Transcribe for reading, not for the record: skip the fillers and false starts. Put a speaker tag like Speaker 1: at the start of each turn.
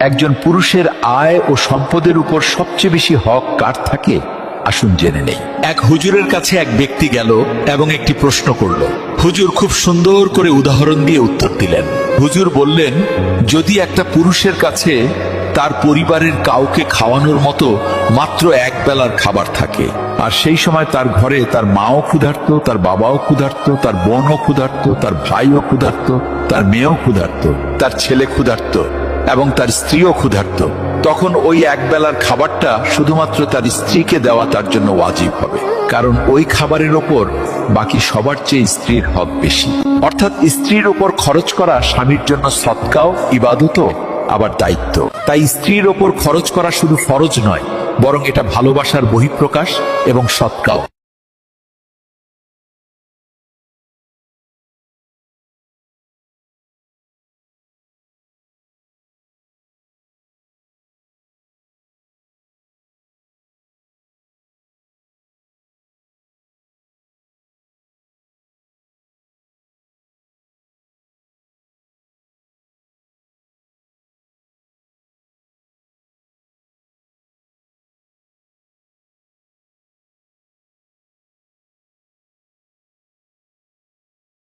Speaker 1: একজন পুরুষের আয় ও সম্পদের উপর সবচেয়ে বেশি হক কার থাকে? আসুন জেনে নেই।
Speaker 2: এক হুজুরের কাছে এক ব্যক্তি গেল এবং একটি প্রশ্ন করল। হুজুর খুব সুন্দর করে উদাহরণ দিয়ে উত্তর দিলেন। হুজুর বললেন, যদি একটা পুরুষের কাছে তার পরিবারের কাউকে খাওয়ানোর মতো মাত্র এক বেলার খাবার থাকে,
Speaker 1: আর সেই সময় তার ঘরে তার মাও ক্ষুধার্ত, তার বাবাও ক্ষুধার্ত, তার বোনও ক্ষুধার্ত, তার ভাইও ক্ষুধার্ত, তার মেয়েও ক্ষুধার্ত, তার ছেলে ক্ষুধার্ত এবং তার স্ত্রীও ক্ষুধার্ত, তখন ওই এক বেলার খাবারটা শুধুমাত্র তার স্ত্রীকে দেওয়া তার জন্য ওয়াজিব হবে, কারণ ওই খাবারের ওপর বাকি সবার চেয়ে স্ত্রীর হক বেশি। অর্থাৎ স্ত্রীর উপর খরচ করা স্বামীর জন্য সদকাও, ইবাদতও, আবার দায়িত্ব। তাই স্ত্রীর ওপর খরচ করা শুধু ফরজ নয়, বরং এটা ভালোবাসার বহিঃপ্রকাশ এবং সদকাও।